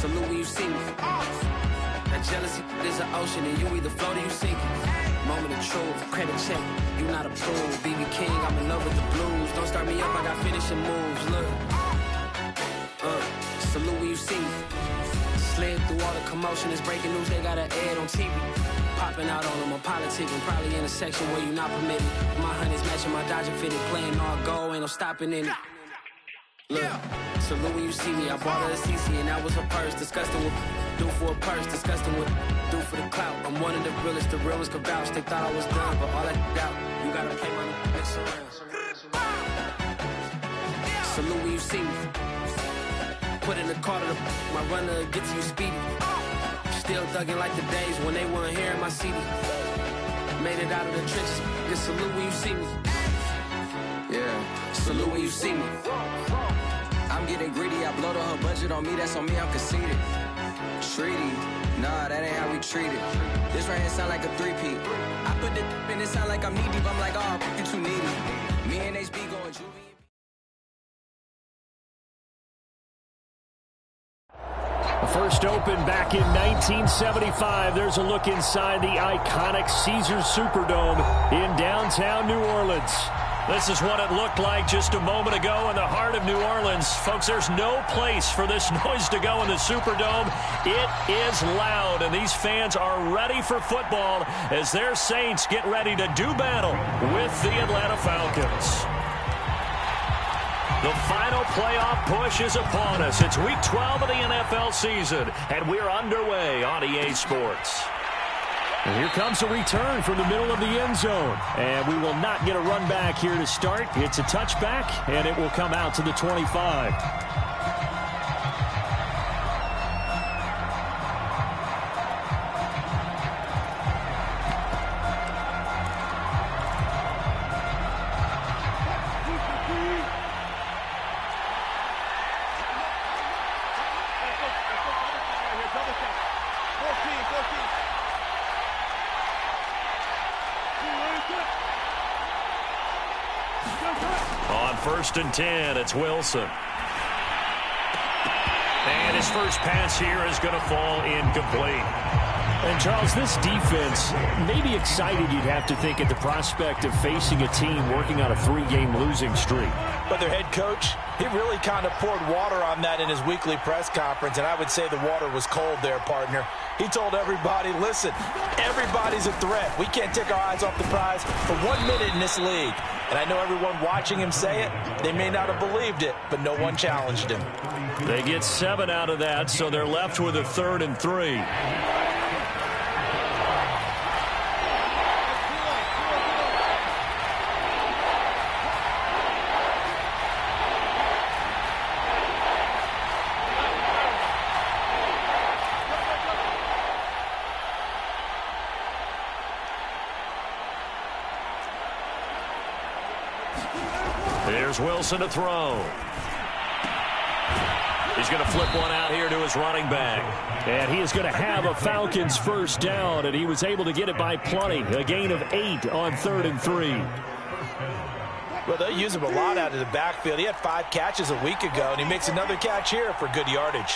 Salute when you see me. That jealousy is an ocean, and you either float or you sink it. Moment of truth, credit check, you not approved. BB King, I'm in love with the blues. Don't start me up, I got finishing moves. Look, salute when you see me. Slid through all the commotion, it's breaking news, they got an ad on TV. Popping out on them, I'm politicking, probably in a section where you not permitted. My honey's matching my Dodger fitted, playing all goal, ain't no stopping in it. Look, salute when you see me, I bought her a CC and that was her purse. Disgusting with do for a purse, disgusting with do for the clout. I'm one of the realest could vouch. They thought I was done, but all that out, you gotta play my next around. Salute when you see me. Put in the car to my runner, get to you speedy. Still thugging like the days when they weren't here in my CD. Made it out of the trenches, just salute when you see me. Yeah, salute when you see me. I'm getting greedy, I blowed up her budget on me, that's on me, I'm conceited. Treaty, nah, that ain't how we treat it. This right here sound like a three-peat. I put the in it sound like I'm knee deep, I'm like, oh, you too needy. Me and HB going juvie. First open back in 1975. There's a look inside the iconic Caesars Superdome in downtown New Orleans. This is what it looked like just a moment ago in the heart of New Orleans. Folks, there's no place for this noise to go in the Superdome. It is loud, and these fans are ready for football as their Saints get ready to do battle with the Atlanta Falcons. The final playoff push is upon us. It's week 12 of the NFL season, and we're underway on EA Sports. And here comes a return from the middle of the end zone. And we will not get a run back here to start. It's a touchback, and it will come out to the 25. On 1st and 10, it's Wilson. And his first pass here is going to fall incomplete. And, Charles, this defense may be excited, you'd have to think, at the prospect of facing a team working on a 3-game losing streak. But their head coach, he really kind of poured water on that in his weekly press conference, and I would say the water was cold there, partner. He told everybody, listen, everybody's a threat. We can't take our eyes off the prize for 1 minute in this league. And I know everyone watching him say it, they may not have believed it, but no one challenged him. They get 7 out of that, so they're left with a 3rd and 3. Here's Wilson to throw. He's going to flip one out here to his running back. And he is going to have a Falcons first down, and he was able to get it by plenty. A gain of 8 on 3rd and 3. Well, they'll use him a lot out of the backfield. He had 5 catches a week ago, and he makes another catch here for good yardage.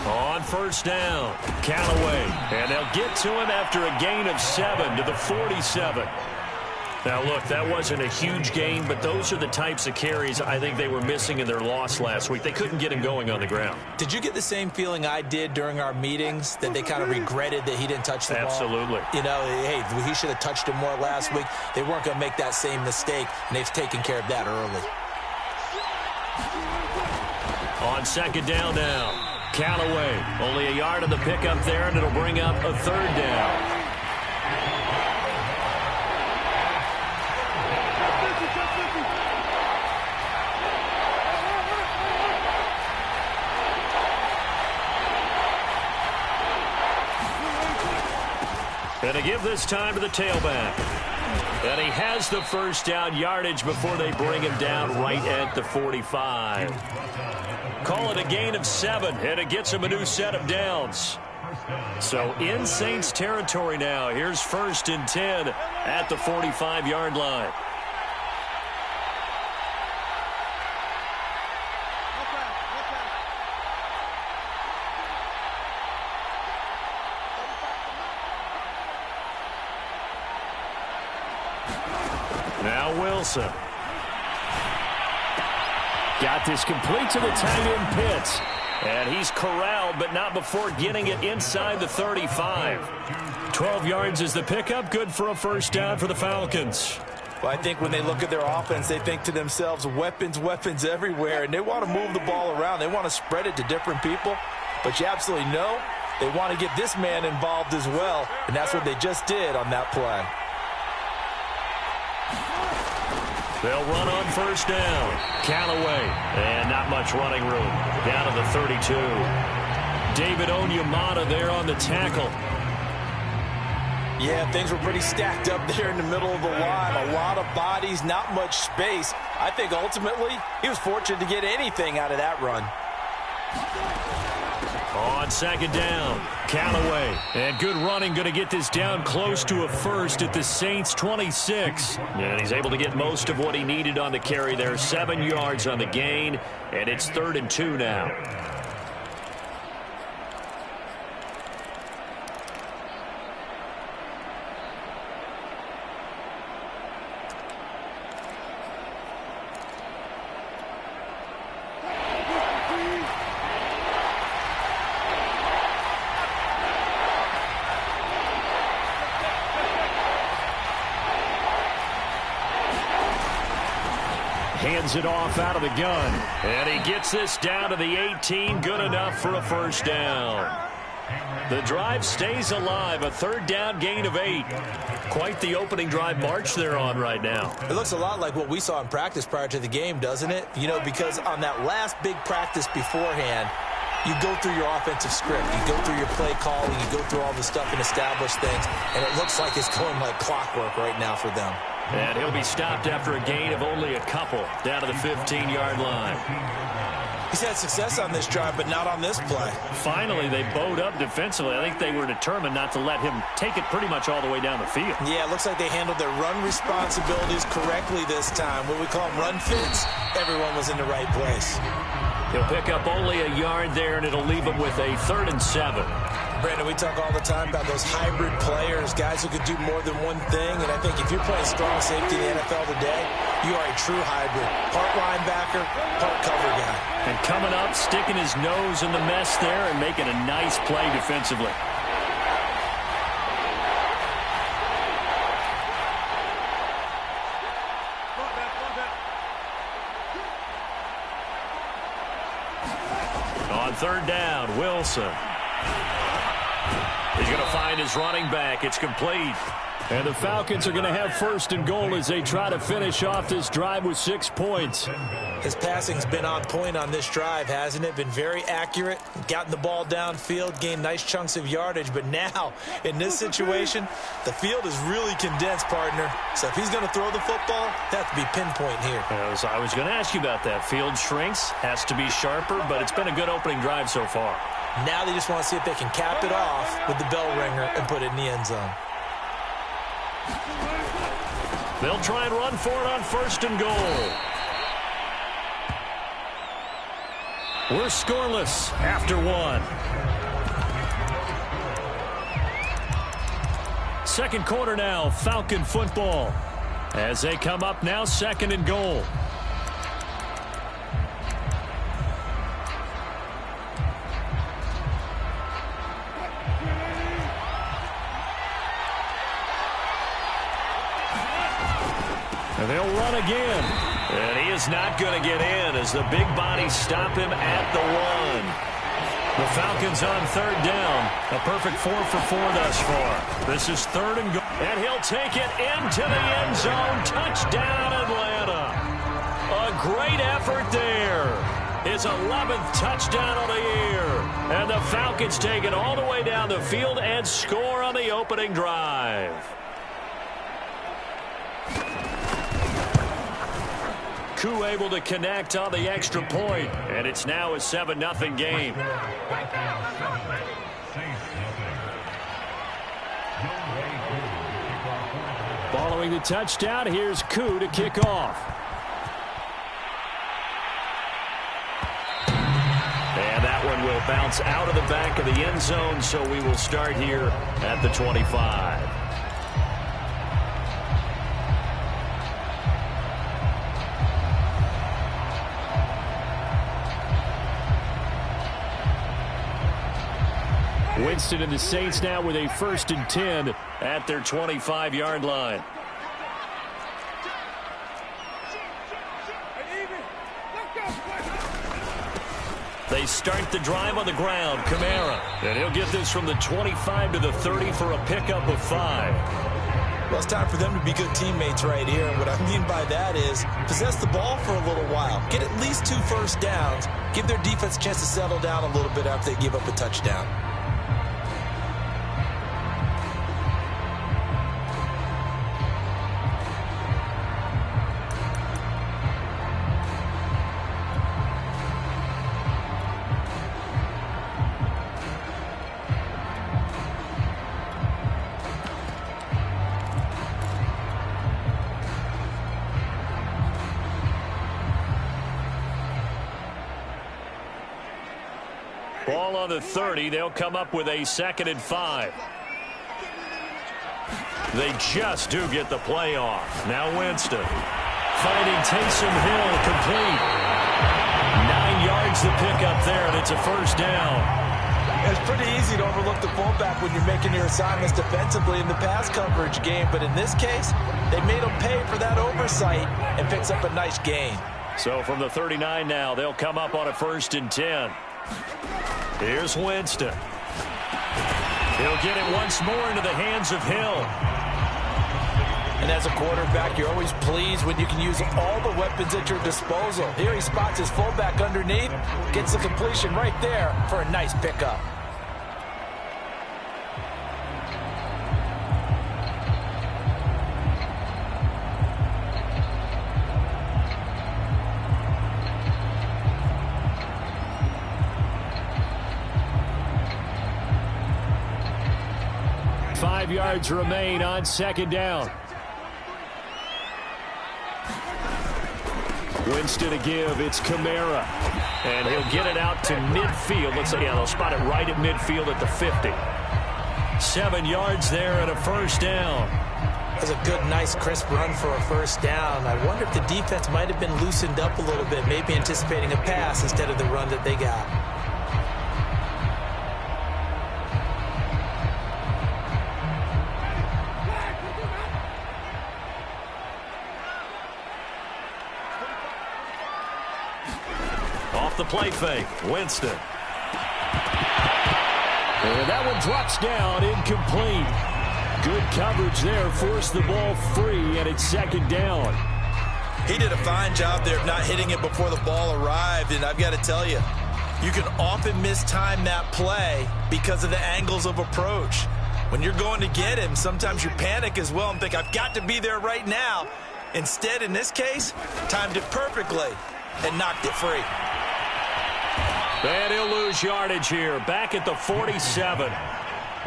On 1st down, Callaway. And they'll get to him after a gain of 7 to the 47. Now, look, that wasn't a huge gain, but those are the types of carries I think they were missing in their loss last week. They couldn't get him going on the ground. Did you get the same feeling I did during our meetings, that they kind of regretted that he didn't touch the ball? Absolutely. You know, hey, he should have touched him more last week. They weren't going to make that same mistake, and they've taken care of that early. On 2nd down now, Callaway. Only a yard of the pickup there, and it'll bring up a 3rd down. And to give this time to the tailback. And he has the first down yardage before they bring him down right at the 45. Call it a gain of 7, and it gets him a new set of downs. So in Saints territory now. Here's 1st and 10 at the 45-yard line. Now Wilson. Got this complete to the tight end Pitts. And he's corralled, but not before getting it inside the 35. 12 yards is the pickup. Good for a first down for the Falcons. Well, I think when they look at their offense, they think to themselves, weapons, weapons everywhere. And they want to move the ball around. They want to spread it to different people. But you absolutely know they want to get this man involved as well. And that's what they just did on that play. They'll run on first down. Callaway. And not much running room. Down to the 32. David Onyemata there on the tackle. Yeah, things were pretty stacked up there in the middle of the line. A lot of bodies, not much space. I think ultimately he was fortunate to get anything out of that run. On second down, Callaway. And good running, going to get this down close to a first at the Saints' 26. And he's able to get most of what he needed on the carry there. 7 yards on the gain, and it's 3rd and 2 now. Hands it off out of the gun. And he gets this down to the 18. Good enough for a first down. The drive stays alive. A 3rd down gain of 8. Quite the opening drive march they're on right now. It looks a lot like what we saw in practice prior to the game, doesn't it? You know, because on that last big practice beforehand, you go through your offensive script. You go through your play calling. You go through all the stuff and establish things. And it looks like it's going like clockwork right now for them. And he'll be stopped after a gain of only a couple down to the 15-yard line. He's had success on this drive, but not on this play. Finally, they bowed up defensively. I think they were determined not to let him take it pretty much all the way down the field. Yeah, it looks like they handled their run responsibilities correctly this time. What we call them run fits, everyone was in the right place. He'll pick up only a yard there, and it'll leave him with a 3rd and 7. Brandon, we talk all the time about those hybrid players, guys who could do more than one thing. And I think if you're playing strong safety in the NFL today, you are a true hybrid. Part linebacker, part cover guy. And coming up, sticking his nose in the mess there and making a nice play defensively. On 3rd down, Wilson. He's going to find his running back. It's complete. And the Falcons are going to have 1st and goal as they try to finish off this drive with 6 points. His passing's been on point on this drive, hasn't it? Been very accurate, gotten the ball downfield, gained nice chunks of yardage. But now, in this situation, the field is really condensed, partner. So if he's going to throw the football, that has to be pinpoint here. I was going to ask you about that. Field shrinks, has to be sharper, but it's been a good opening drive so far. Now they just want to see if they can cap it off with the bell ringer and put it in the end zone. They'll try and run for it on 1st and goal. We're scoreless after 1. Second quarter now, Falcon football. As they come up now, 2nd and goal. And they'll run again. And he is not going to get in as the big bodies stop him at the 1. The Falcons on 3rd down. A perfect 4 for 4 thus far. This is 3rd and goal. And he'll take it into the end zone. Touchdown, Atlanta. A great effort there. His 11th touchdown on the year. And the Falcons take it all the way down the field and score on the opening drive. Koo able to connect on the extra point, and it's now a 7-0 game. Following the touchdown, here's Koo to kick off. And that one will bounce out of the back of the end zone, so we will start here at the 25. Winston and the Saints now with a 1st and 10 at their 25-yard line. They start the drive on the ground. Kamara. And he'll get this from the 25 to the 30 for a pickup of 5. Well, it's time for them to be good teammates right here. And what I mean by that is possess the ball for a little while. Get at least 2 first downs. Give their defense a chance to settle down a little bit after they give up a touchdown. Ball on the 30. They'll come up with a 2nd and 5. They just do get the play off. Now Winston. Finding Taysom Hill complete. 9 yards to pick up there, and it's a 1st down. It's pretty easy to overlook the fullback when you're making your assignments defensively in the pass coverage game. But in this case, they made him pay for that oversight and picks up a nice gain. So from the 39 now, they'll come up on a 1st and 10. Here's Winston. He'll get it once more into the hands of Hill. And as a quarterback, you're always pleased when you can use all the weapons at your disposal. Here he spots his fullback underneath, gets the completion right there for a nice pickup. Yards remain on 2nd down. Winston to give. It's Kamara. And he'll get it out to midfield. Let's say, yeah, they'll spot it right at midfield at the 50. 7 yards there and a 1st down. That's a good, nice, crisp run for a 1st down. I wonder if the defense might have been loosened up a little bit, maybe anticipating a pass instead of the run that they got. The play fake. Winston. And that one drops down, incomplete. Good coverage there. Forced the ball free, and it's 2nd down. He did a fine job there of not hitting it before the ball arrived, and I've got to tell you, you can often mistime that play because of the angles of approach. When you're going to get him, sometimes you panic as well and think, I've got to be there right now. Instead, in this case, timed it perfectly and knocked it free. And he'll lose yardage here. Back at the 47.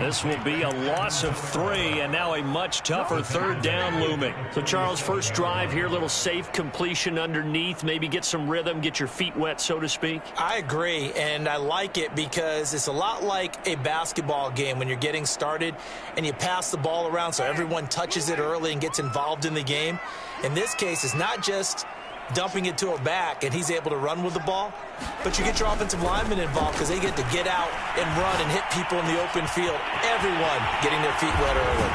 This will be a loss of 3, and now a much tougher 3rd down looming. So, Charles, first drive here, little safe completion underneath. Maybe get some rhythm, get your feet wet, so to speak. I agree, and I like it because it's a lot like a basketball game when you're getting started and you pass the ball around so everyone touches it early and gets involved in the game. In this case, it's not just dumping it to a back and he's able to run with the ball, but you get your offensive linemen involved because they get to get out and run and hit people in the open field. Everyone getting their feet wet early.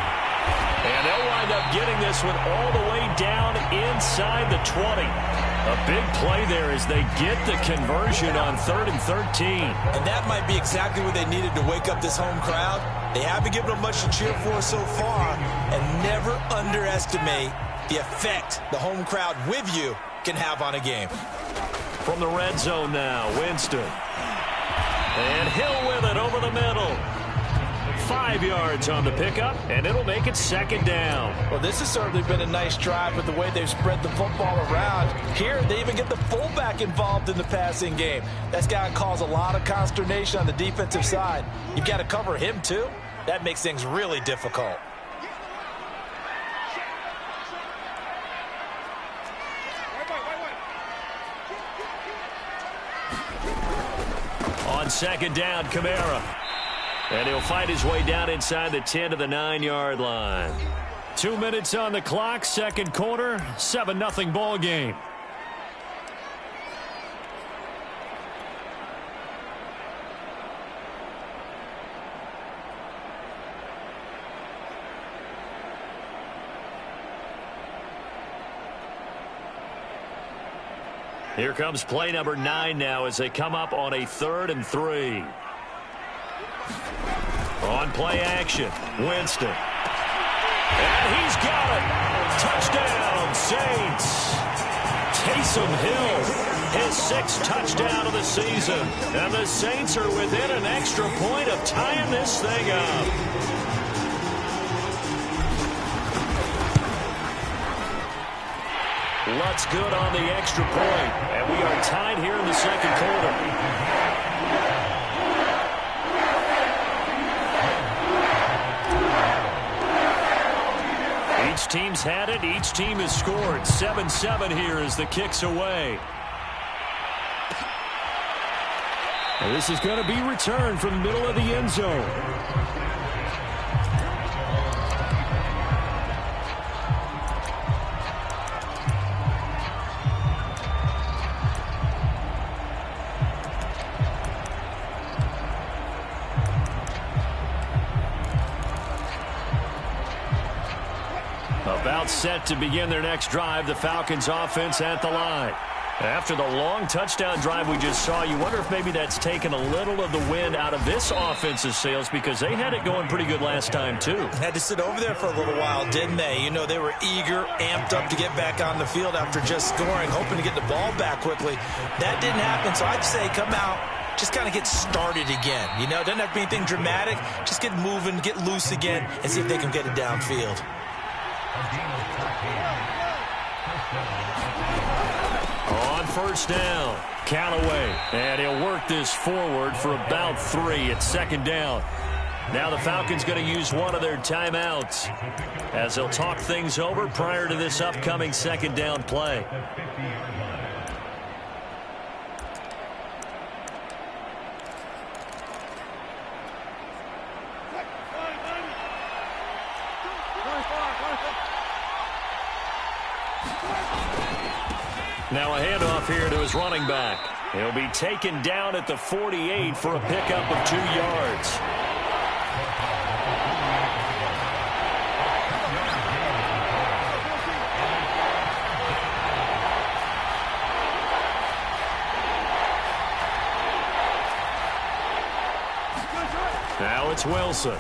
And they'll wind up getting this one all the way down inside the 20. A big play there as they get the conversion on 3rd and 13. And that might be exactly what they needed to wake up this home crowd. They haven't given them much to cheer for so far, and never underestimate the effect the home crowd with you can have on a game. From the red zone now, Winston. And Hill with it over the middle. 5 yards on the pickup, and it'll make it 2nd down. Well, this has certainly been a nice drive with the way they've spread the football around. Here, they even get the fullback involved in the passing game. That's got to cause a lot of consternation on the defensive side. You've got to cover him, too. That makes things really difficult. On 2nd down, Kamara. And he'll fight his way down inside the 10 to the 9-yard line. 2 minutes on the clock, 2nd quarter, 7-0 ball game. Here comes play number 9 now as they come up on a 3rd and 3. On play action, Winston. And he's got it. Touchdown, Saints. Taysom Hill, his 6th touchdown of the season. And the Saints are within an extra point of tying this thing up. Lutz good on the extra point. And we are tied here in the 2nd quarter. Each team's had it. Each team has scored. 7-7 here as the kick's away. And this is going to be returned from the middle of the end zone. About set to begin their next drive, the Falcons offense at the line. After the long touchdown drive we just saw, you wonder if maybe that's taken a little of the wind out of this offense's sails because they had it going pretty good last time too. Had to sit over there for a little while, didn't they? You know, they were eager, amped up to get back on the field after just scoring, hoping to get the ball back quickly. That didn't happen, so I'd say come out, just kind of get started again. You know, it doesn't have to be anything dramatic. Just get moving, get loose again, and see if they can get it downfield. On 1st down, Callaway, and he'll work this forward for about 3 at 2nd down. Now the Falcons going to use one of their timeouts as they'll talk things over prior to this upcoming 2nd down play. Now a handoff here to his running back. He'll be taken down at the 48 for a pickup of 2 yards. Now it's Wilson.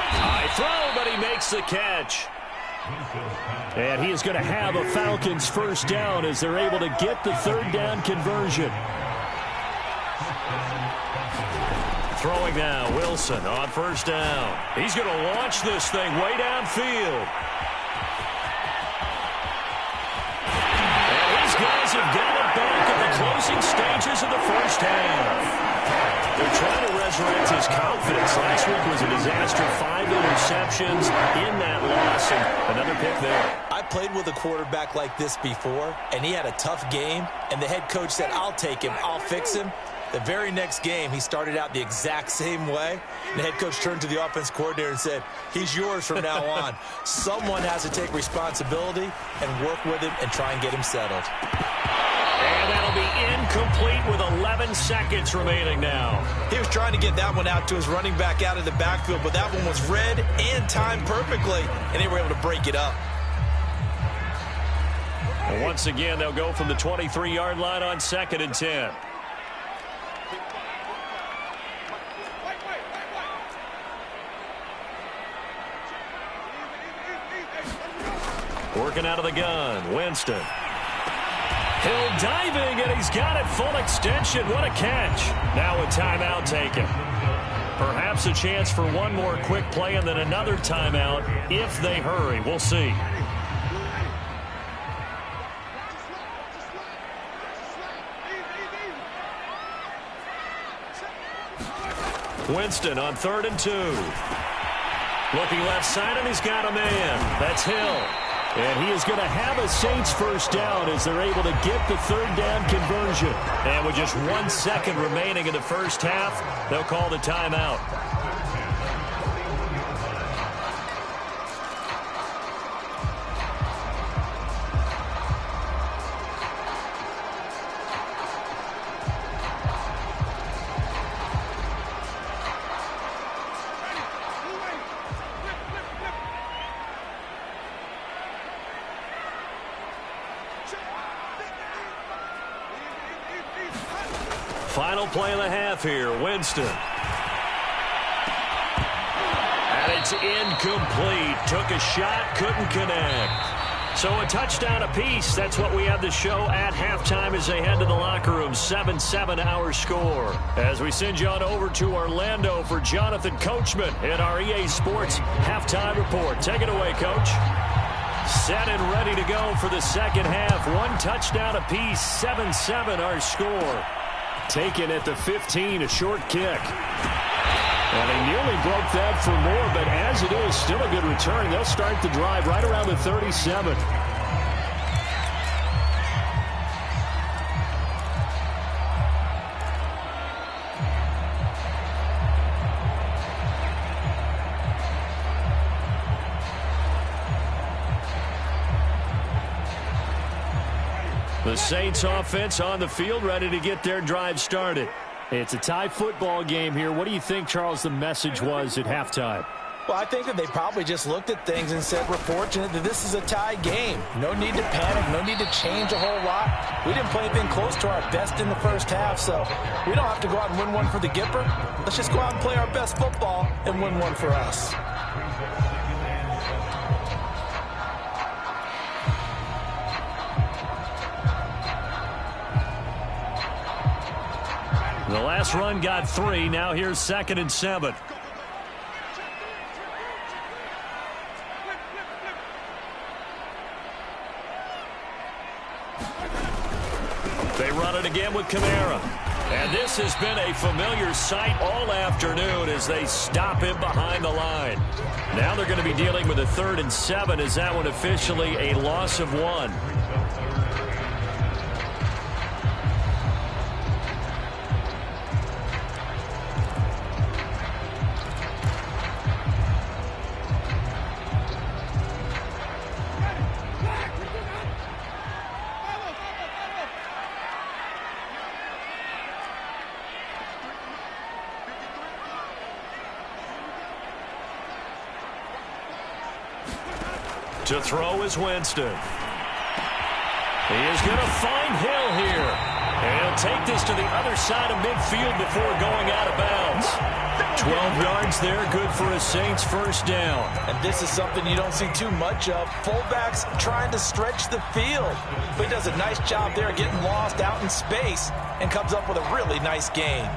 High throw, but he makes the catch. And he is going to have a Falcons 1st down as they're able to get the 3rd down conversion. Throwing now, Wilson on 1st down. He's going to launch this thing way downfield. And these guys have got it back in the closing stages of the 1st half. They're trying to resurrect his confidence. Last week was a disaster. 5 interceptions in that loss, and another pick there. I played with a quarterback like this before, and he had a tough game, and the head coach said, I'll take him, I'll fix him. The very next game, he started out the exact same way, and the head coach turned to the offense coordinator and said, he's yours from now on. Someone has to take responsibility and work with him and try and get him settled. And that'll be incomplete with 11 seconds remaining now. He was trying to get that one out to his running back out of the backfield, but that one was read and timed perfectly, and they were able to break it up. And once again, they'll go from the 23-yard line on 2nd and 10. Working out of the gun, Winston. Hill diving, and he's got it full extension. What a catch. Now a timeout taken. Perhaps a chance for one more quick play and then another timeout if they hurry. We'll see. Winston on 3rd and 2. Looking left side, and he's got a man. That's Hill. And he is going to have a Saints 1st down as they're able to get the 3rd down conversion. And with just 1 second remaining in the 1st half, they'll call the timeout. Final play of the half here. Winston. And it's incomplete. Took a shot, couldn't connect. So a touchdown apiece. That's what we have to show at halftime as they head to the locker room. 7-7 our score. As we send you on over to Orlando for Jonathan Coachman in our EA Sports halftime report. Take it away, Coach. Set and ready to go for the second half. One touchdown apiece. 7-7 our score. Taken at the 15, a short kick. And they nearly broke that for more, but as it is, still a good return. They'll start the drive right around the 37. The Saints offense on the field, ready to get their drive started. It's a tie football game here. What do you think, Charles, the message was at halftime? Well, I think that they probably just looked at things and said, we're fortunate that this is a tie game. No need to panic. No need to change a whole lot. We didn't play anything close to our best in the first half, so we don't have to go out and win one for the Gipper. Let's just go out and play our best football and win one for us. The last run got 3. Now here's 2nd and 7. They run it again with Kamara. And this has been a familiar sight all afternoon as they stop him behind the line. Now they're going to be dealing with a 3rd and 7 as that one officially a loss of 1. To throw is Winston. He is going to find Hill here. And he'll take this to the other side of midfield before going out of bounds. 12 yards there, good for a Saints first down. And this is something you don't see too much of. Fullbacks trying to stretch the field. But he does a nice job there getting lost out in space and comes up with a really nice gain.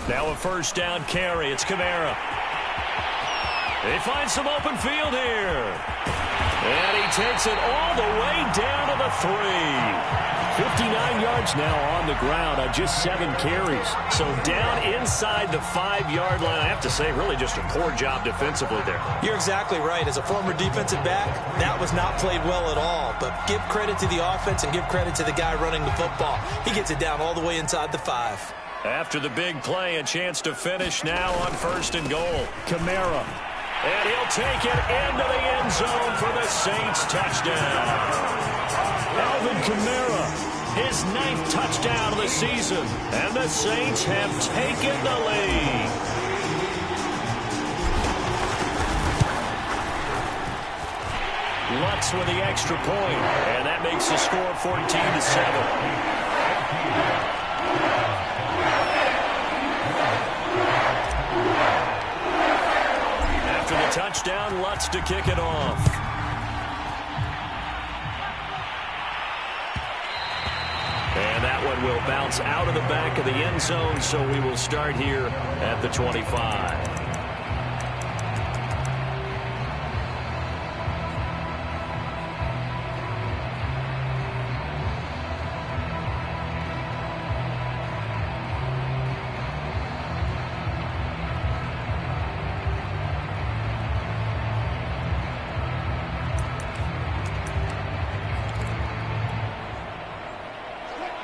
Now a first down carry. It's Kamara. They find some open field here. And he takes it all the way down to the 3. 59 yards now on the ground on just 7 carries. So down inside the 5-yard line. I have to say, really just a poor job defensively there. You're exactly right. As a former defensive back, that was not played well at all. But give credit to the offense and give credit to the guy running the football. He gets it down all the way inside the 5. After the big play, a chance to finish now on 1st and goal. Kamara. And he'll take it into the end zone for the Saints touchdown. Alvin Kamara, his 9th touchdown of the season. And the Saints have taken the lead. Lutz with the extra point. And that makes the score 14-7. Touchdown, Lutz to kick it off. And that one will bounce out of the back of the end zone, so we will start here at the 25.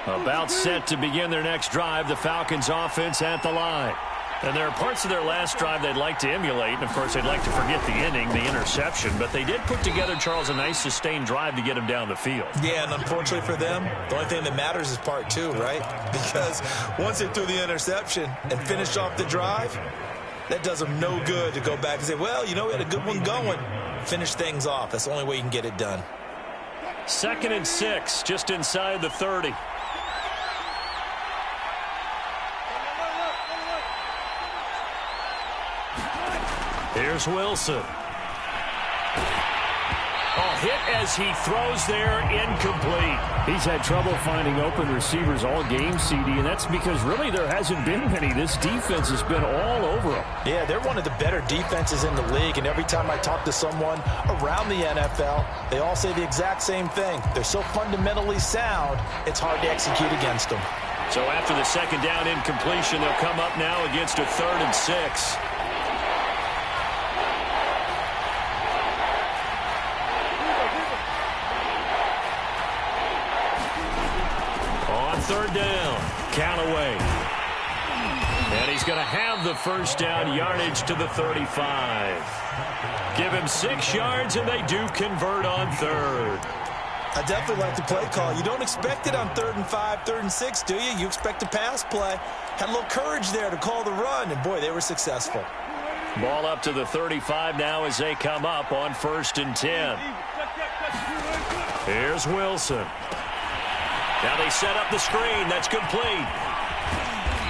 About set to begin their next drive. The Falcons offense at the line. And there are parts of their last drive they'd like to emulate. And, of course, they'd like to forget the inning, the interception. But they did put together, Charles, a nice sustained drive to get him down the field. Yeah, and unfortunately for them, the only thing that matters is part two, right? Because once they threw the interception and finished off the drive, that does them no good to go back and say, well, you know, we had a good one going. Finish things off. That's the only way you can get it done. 2nd and 6, just inside the 30. Here's Wilson. Oh, hit as he throws there, incomplete. He's had trouble finding open receivers all game, CD, and that's because really there hasn't been many. This defense has been all over them. Yeah, they're one of the better defenses in the league, and every time I talk to someone around the NFL, they all say the exact same thing. They're so fundamentally sound, it's hard to execute against them. So after the 2nd down incompletion, they'll come up now against a 3rd and 6. On 3rd down, count away. And he's going to have the 1st down, yardage to the 35. Give him 6 yards, and they do convert on 3rd. I definitely like the play call. You don't expect it on 3rd and 5, 3rd and 6, do you? You expect a pass play. Had a little courage there to call the run, and boy, they were successful. Ball up to the 35 now as they come up on 1st and 10. Here's Wilson. Now they set up the screen. That's complete.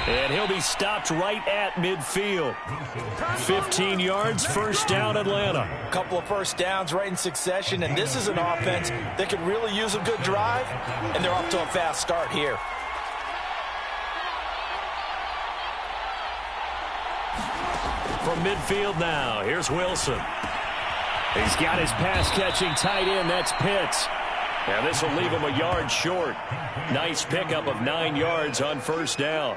And he'll be stopped right at midfield. 15 yards, 1st down, Atlanta. A couple of 1st downs right in succession, and this is an offense that could really use a good drive, and they're off to a fast start here. From midfield now, here's Wilson. He's got his pass-catching tight end. That's Pitts. And this will leave him a yard short. Nice pickup of 9 yards on 1st down.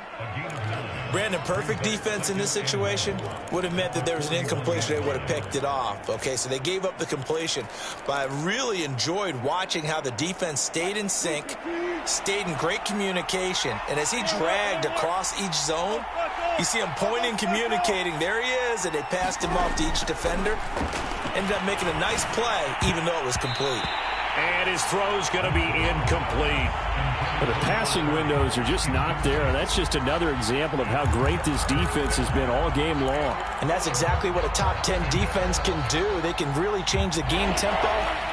Brandon, perfect defense in this situation would have meant that there was an incompletion. They would have picked it off. Okay, so they gave up the completion. But I really enjoyed watching how the defense stayed in sync, stayed in great communication. And as he dragged across each zone, you see him pointing, communicating. There he is, and they passed him off to each defender. Ended up making a nice play, even though it was complete. And his throw's going to be incomplete. But the passing windows are just not there. And that's just another example of how great this defense has been all game long. And that's exactly what a top 10 defense can do. They can really change the game tempo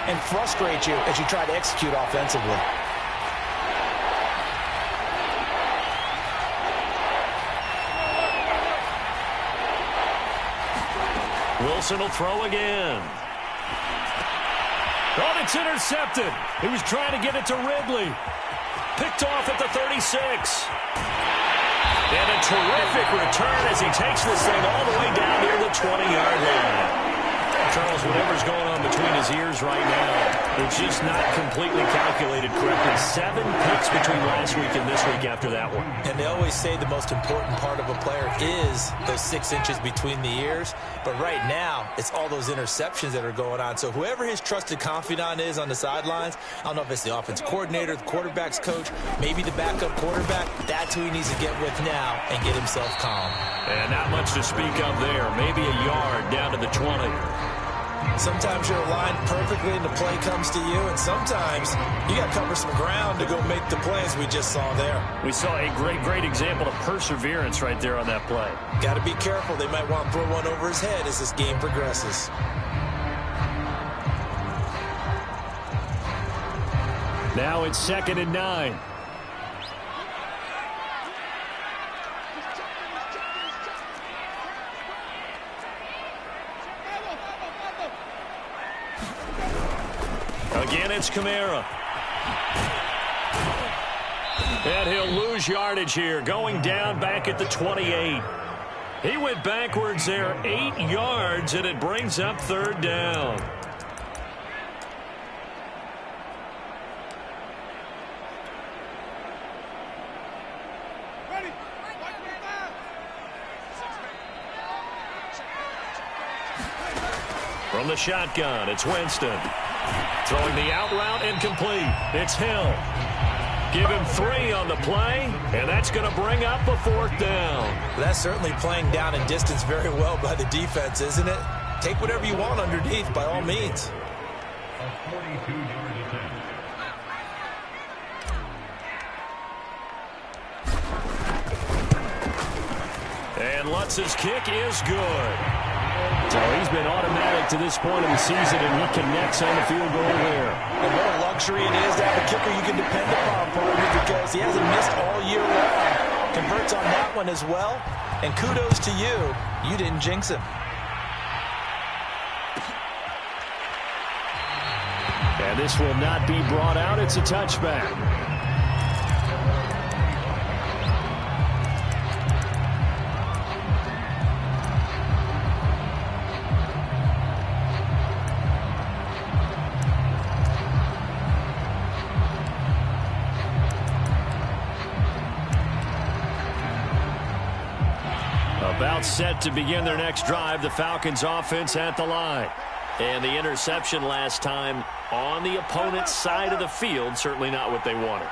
and frustrate you as you try to execute offensively. Wilson will throw again. Oh, it's intercepted. He was trying to get it to Ridley. Picked off at the 36. And a terrific return as he takes this thing all the way down near the 20-yard line. Charles, whatever's going on between his ears right now, it's just not completely calculated correctly. 7 picks between last week and this week after that one. And they always say the most important part of a player is those 6 inches between the ears. But right now, it's all those interceptions that are going on. So whoever his trusted confidant is on the sidelines, I don't know if it's the offense coordinator, the quarterback's coach, maybe the backup quarterback, that's who he needs to get with now and get himself calm. And not much to speak of there. Maybe a yard down to the 20. Sometimes you're aligned perfectly and the play comes to you, and sometimes you got to cover some ground to go make the plays we just saw there. We saw a great example of perseverance right there on that play. Got to be careful. They might want to throw one over his head as this game progresses. Now it's 2nd and 9. Again, it's Kamara. And he'll lose yardage here, going down back at the 28. He went backwards there 8 yards, and it brings up 3rd down. From the shotgun, it's Winston. Throwing the out route incomplete. It's Hill. give him 3 on the play, and that's going to bring up a 4th down. That's certainly playing down and distance very well by the defense, isn't it? Take whatever you want underneath, by all means. And Lutz's kick is good. So he's been automatic to this point of the season, and he connects on the field goal there. And what a luxury it is to have a kicker you can depend upon, partner, because he hasn't missed all year long. Converts on that one as well. And kudos to you. You didn't jinx him. And this will not be brought out. It's a touchback. About set to begin their next drive. The Falcons offense at the line. And the interception last time on the opponent's side of the field, certainly not what they wanted.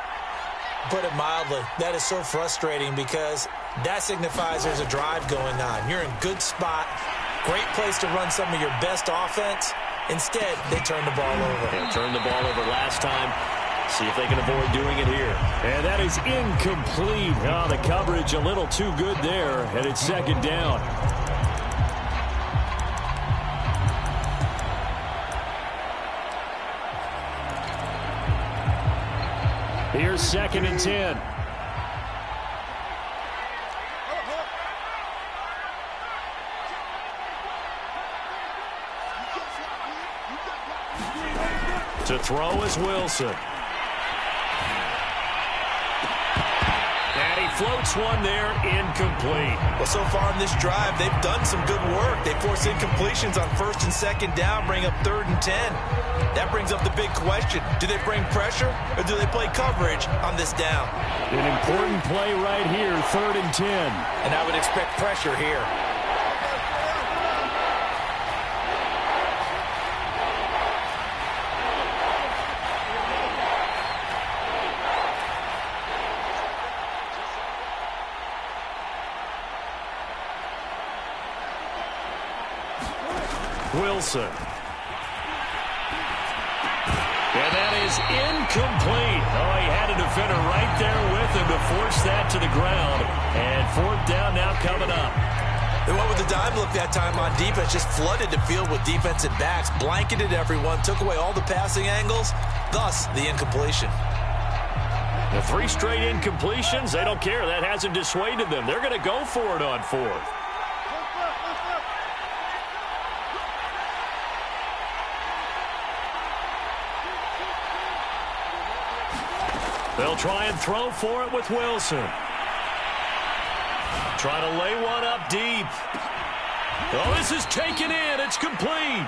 Put it mildly, that is so frustrating because that signifies there's a drive going on. You're in good spot, great place to run some of your best offense. Instead, they turn the ball over. They turned the ball over last time. See if they can avoid doing it here. And that is incomplete. Oh, the coverage a little too good there, and it's 2nd down. Here's 2nd and 10. To throw is Wilson. And he floats one there, incomplete. Well, so far in this drive, they've done some good work. They force incompletions on 1st and 2nd down, bring up 3rd and 10. That brings up the big question. Do they bring pressure or do they play coverage on this down? An important play right here, 3rd and 10. And I would expect pressure here. Wilson. And that is incomplete. Oh, he had a defender right there with him to force that to the ground. And 4th down now coming up. They went with the dime look that time on defense, just flooded the field with defensive backs, blanketed everyone, took away all the passing angles, thus the incompletion. The 3 straight incompletions, they don't care. That hasn't dissuaded them. They're going to go for it on 4th. They'll try and throw for it with Wilson. Trying to lay one up deep. Oh, this is taken in. It's complete.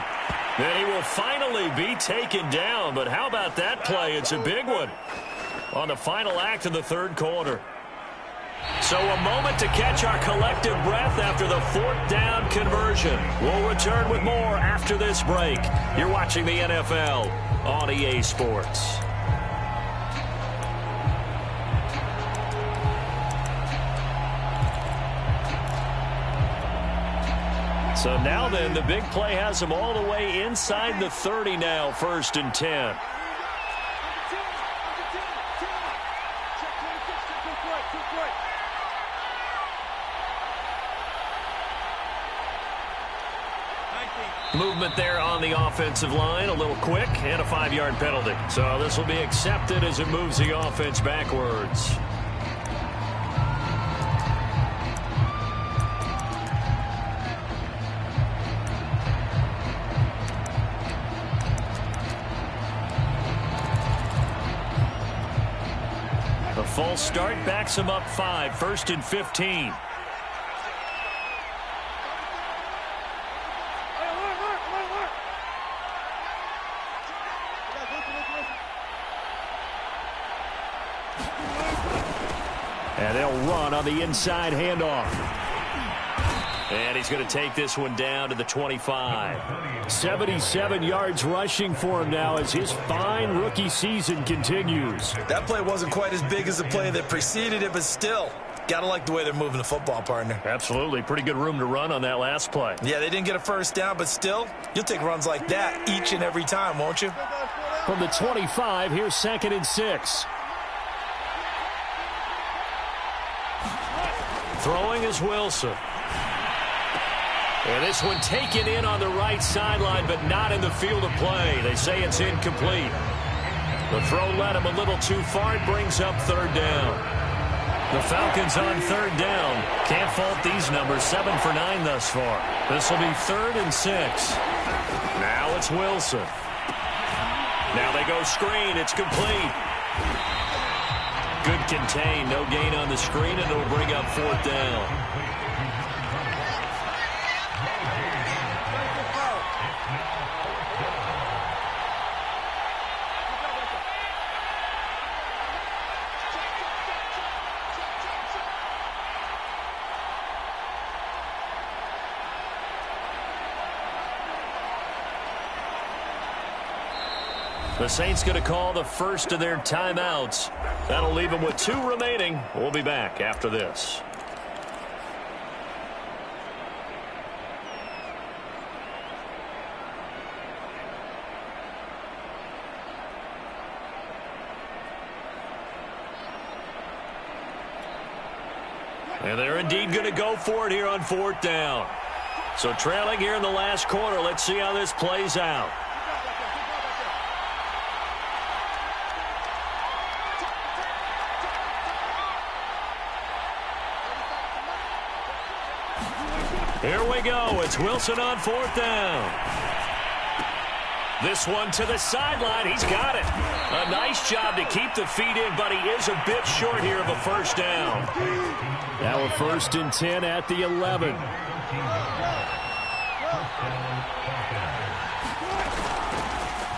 Then he will finally be taken down. But how about that play? It's a big one on the final act of the 3rd quarter. So a moment to catch our collective breath after the 4th down conversion. We'll return with more after this break. You're watching the NFL on EA Sports. So now then, the big play has them all the way inside the 30 now, 1st and 10. Movement there on the offensive line, a little quick, and a 5-yard penalty. So this will be accepted as it moves the offense backwards. A false start backs him up 5, 1st and 15. And they'll run on the inside handoff. And he's going to take this one down to the 25. 77 yards rushing for him now as his fine rookie season continues. That play wasn't quite as big as the play that preceded it, but still, got to like the way they're moving the football, partner. Absolutely. Pretty good room to run on that last play. Yeah, they didn't get a first down, but still, you'll take runs like that each and every time, won't you? From the 25, here's 2nd and 6. Throwing is Wilson. And this one taken in on the right sideline, but not in the field of play. They say it's incomplete. The throw led him a little too far. It brings up 3rd down. The Falcons on 3rd down. Can't fault these numbers. 7 for 9 thus far. This will be 3rd and 6. Now it's Wilson. Now they go screen. It's complete. Good contain. No gain on the screen, and it'll bring up 4th down. The Saints going to call the first of their timeouts. That'll leave them with 2 remaining. We'll be back after this. And they're indeed going to go for it here on 4th down. So trailing here in the last quarter. Let's see how this plays out. Here we go. It's Wilson on 4th down. This one to the sideline. He's got it. A nice job to keep the feet in, but he is a bit short here of a first down. Now a 1st and 10 at the 11.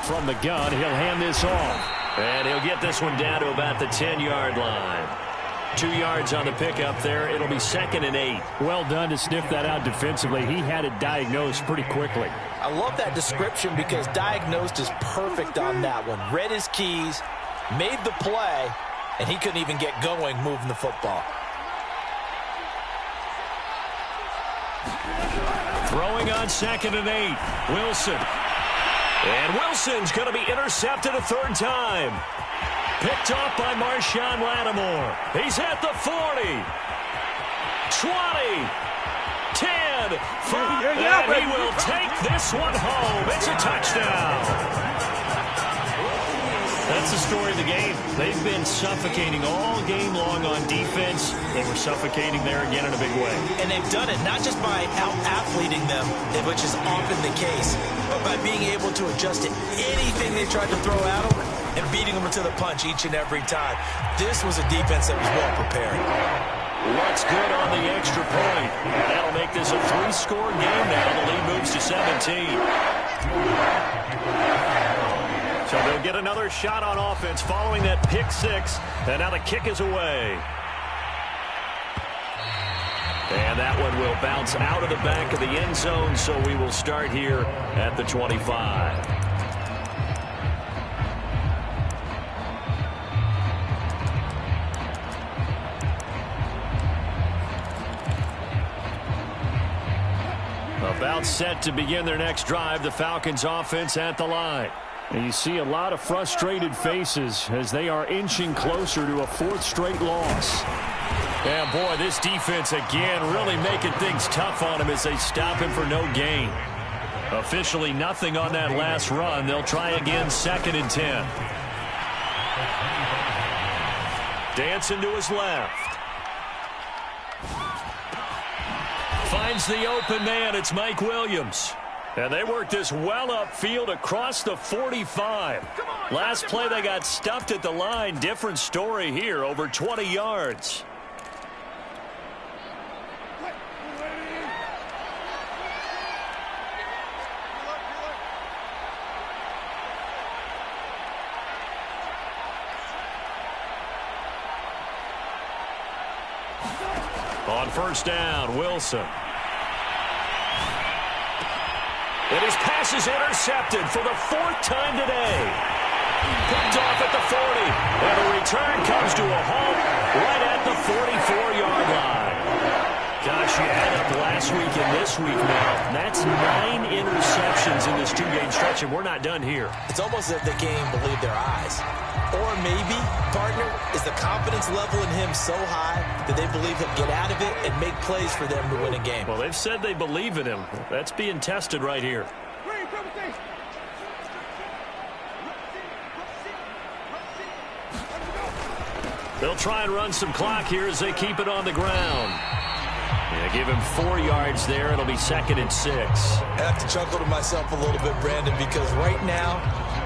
From the gun, he'll hand this off. And he'll get this one down to about the 10-yard line. 2 yards on the pickup there. It'll be 2nd and 8. Well done to sniff that out defensively. He had it diagnosed pretty quickly. I love that description because diagnosed is perfect on that one. Read his keys, made the play, and he couldn't even get going moving the football. Throwing on 2nd and 8. Wilson. And Wilson's going to be intercepted a 3rd time. Picked off by Marshawn Lattimore. He's at the 40. 20. 10. 5. And he will take this one home. It's a touchdown. That's the story of the game. They've been suffocating all game long on defense. They were suffocating there again in a big way. And they've done it not just by out-athleting them, which is often the case, but by being able to adjust to anything they tried to throw at them and beating them to the punch each and every time. This was a defense that was well prepared. What's good on the extra point? That'll make this a 3-score game now. The lead moves to 17. So they'll get another shot on offense following that pick 6. And now the kick is away. And that one will bounce out of the back of the end zone, so we will start here at the 25. About set to begin their next drive, the Falcons offense at the line. And you see a lot of frustrated faces as they are inching closer to a 4th straight loss. And boy, this defense again really making things tough on him as they stop him for no gain. Officially nothing on that last run. They'll try again 2nd and 10. Dancing to his left. Finds the open man. It's Mike Williams. And they worked this well upfield across the 45. Last play they got stuffed at the line. Different story here. Over 20 yards. On 1st down, Wilson. And his pass is intercepted for the 4th time today. Picked off at the 40. And the return comes to a halt right at the 44-yard line. Gosh, you add up last week and this week now. That's 9 interceptions in this 2-game stretch, and we're not done here. It's almost as if they can't even believe their eyes. Or maybe, partner, is the confidence level in him so high that they believe he'll get out of it and make plays for them to win a game. Well, they've said they believe in him. That's being tested right here. They'll try and run some clock here as they keep it on the ground. Yeah, give him 4 yards there. It'll be 2nd and 6. I have to chuckle to myself a little bit, Brandon, because right now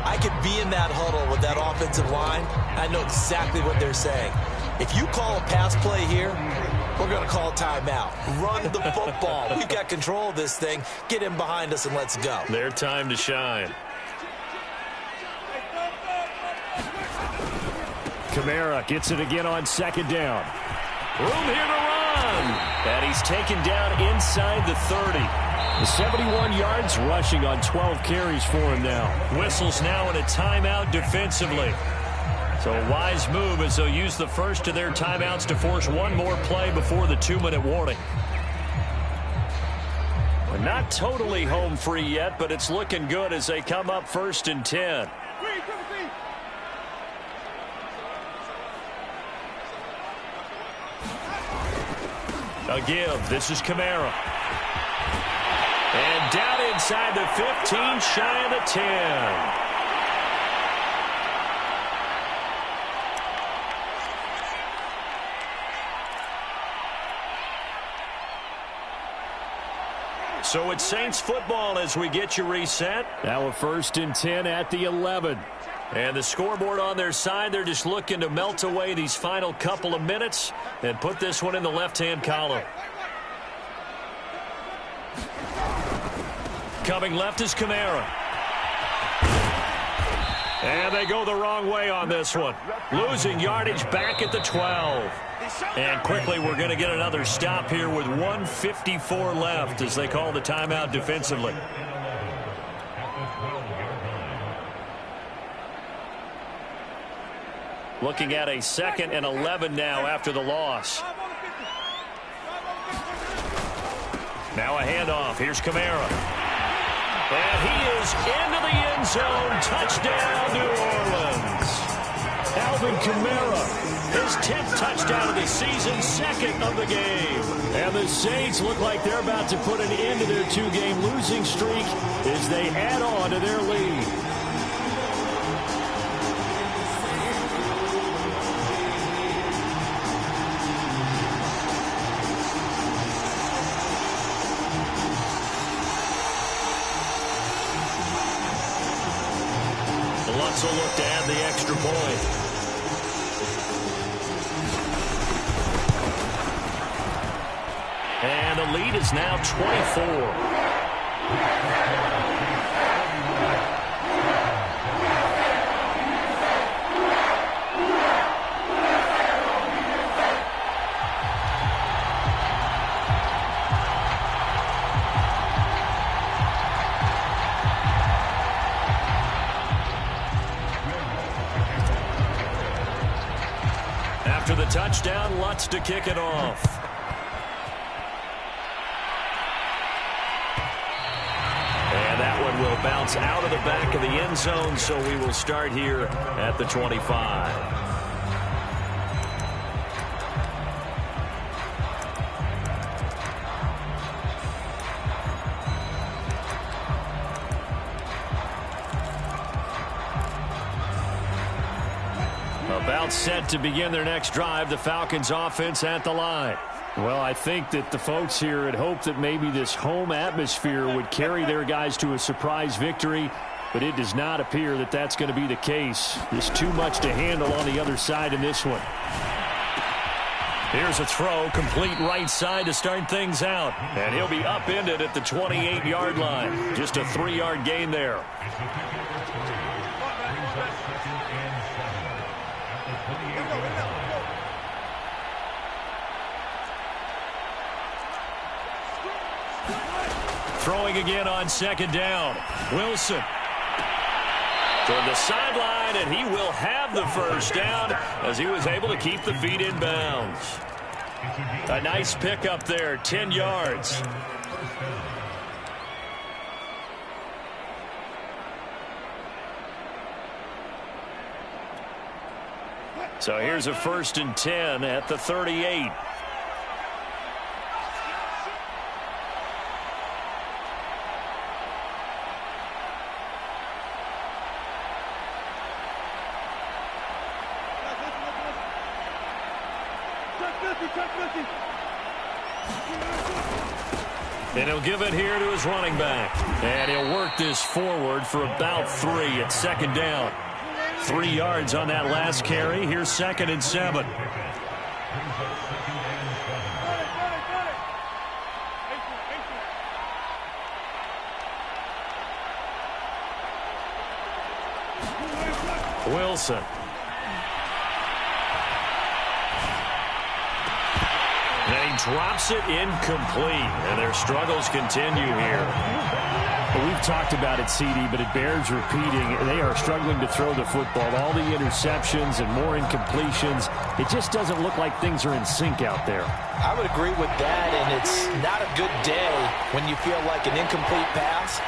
I could be in that huddle with that offensive line. I know exactly what they're saying. If you call a pass play here, we're going to call a timeout. Run the football. We've got control of this thing. Get him behind us and let's go. Their time to shine. Kamara gets it again on 2nd down. Room here to run. And he's taken down inside the 30. The 71 yards rushing on 12 carries for him now. Whistles now in a timeout defensively. So a wise move as they'll use the first of their timeouts to force one more play before the 2-minute warning. We're not totally home free yet, but it's looking good as they come up 1st and 10. A give. This is Kamara. And down inside the 15, shy of the 10. So it's Saints football as we get you reset. Now a 1st and 10 at the 11. And the scoreboard on their side, they're just looking to melt away these final couple of minutes and put this one in the left-hand column. Coming left is Kamara. And they go the wrong way on this one. Losing yardage back at the 12. And quickly we're going to get another stop here with 1:54 left as they call the timeout defensively. Looking at a 2nd and 11 now after the loss. Now a handoff. Here's Kamara. And he is into the end zone. Touchdown, New Orleans. Alvin Kamara, his 10th touchdown of the season, 2nd of the game. And the Saints look like they're about to put an end to their 2-game losing streak as they add on to their lead. Lutz will look to add the extra point. And the lead is now 24. After the touchdown, Lutz to kick it off. And that one will bounce out of the back of the end zone, so we will start here at the 25. About set to begin their next drive, the Falcons offense at the line. Well, I think that the folks here had hoped that maybe this home atmosphere would carry their guys to a surprise victory, but it does not appear that that's going to be the case. There's too much to handle on the other side in this one. Here's a throw, complete right side to start things out. And he'll be upended at the 28-yard line. Just a 3-yard gain there. Throwing again on second down. Wilson toward the sideline, and he will have the first down as he was able to keep the feet in bounds. A nice pickup there, 10 yards. So here's a 1st and 10 at the 38. And he'll give it here to his running back. And he'll work this forward for about 3 at second down. 3 yards on that last carry. Here's 2nd and 7. Wilson. And he drops it incomplete. And their struggles continue here. Well, we've talked about it, CD, but it bears repeating. They are struggling to throw the football. All the interceptions and more incompletions. It just doesn't look like things are in sync out there. I would agree with that, and it's not a good day when you feel like an incomplete pass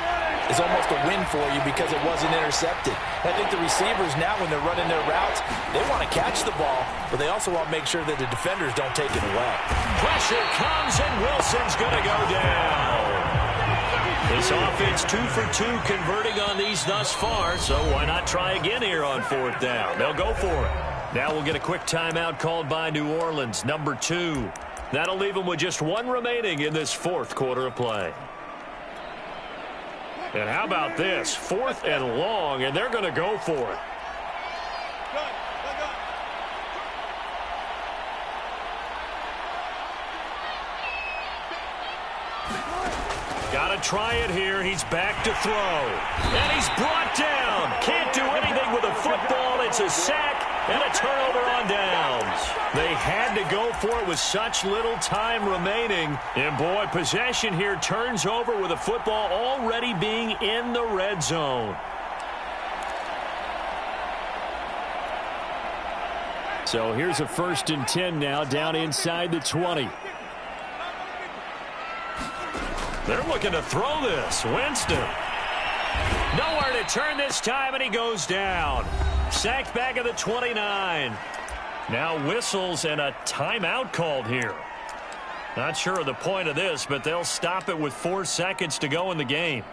is almost a win for you because it wasn't intercepted. I think the receivers now, when they're running their routes, they want to catch the ball, but they also want to make sure that the defenders don't take it away. Pressure comes, and Wilson's going to go down. This offense 2 for 2 converting on these thus far, so why not try again here on 4th down? They'll go for it. Now we'll get a quick timeout called by New Orleans, number 2. That'll leave them with just 1 remaining in this 4th quarter of play. And how about this? 4th and long, and they're going to go for it. Got to try it here. He's back to throw. And he's brought down. Can't do anything with a football. It's a sack and a turnover on downs. They had to go for it with such little time remaining. And, boy, possession here turns over with a football already being in the red zone. So here's a 1st and 10 now down inside the 20. They're looking to throw this. Winston. Nowhere to turn this time, and he goes down. Sacked back at the 29. Now whistles and a timeout called here. Not sure of the point of this, but they'll stop it with 4 seconds to go in the game.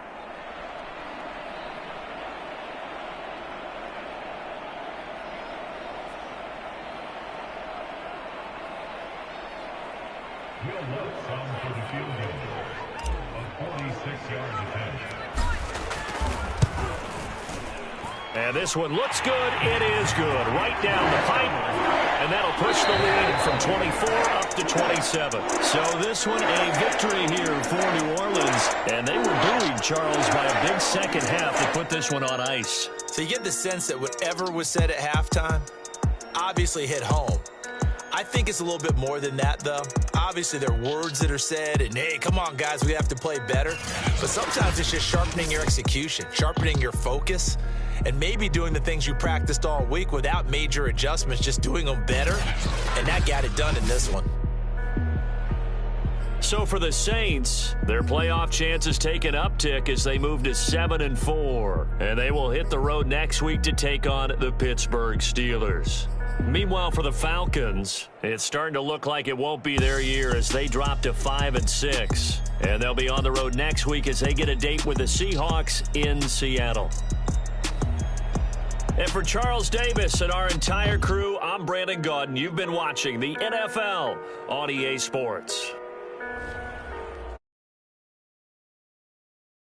And this one looks good. It is good. Right down the pipe. And that'll push the lead from 24 up to 27. So this one a victory here for New Orleans. And they were buoyed, Charles, by a big second half to put this one on ice. So you get the sense that whatever was said at halftime obviously hit home. I think it's a little bit more than that, though. Obviously, there are words that are said, and, hey, come on, guys, we have to play better. But sometimes it's just sharpening your execution, sharpening your focus, and maybe doing the things you practiced all week without major adjustments, just doing them better. And that got it done in this one. So for the Saints, their playoff chances take an uptick as they move to 7-4. And they will hit the road next week to take on the Pittsburgh Steelers. Meanwhile, for the Falcons, it's starting to look like it won't be their year as they drop to 5-6. And they'll be on the road next week as they get a date with the Seahawks in Seattle. And for Charles Davis and our entire crew, I'm Brandon Gaudin. You've been watching the NFL on EA Sports.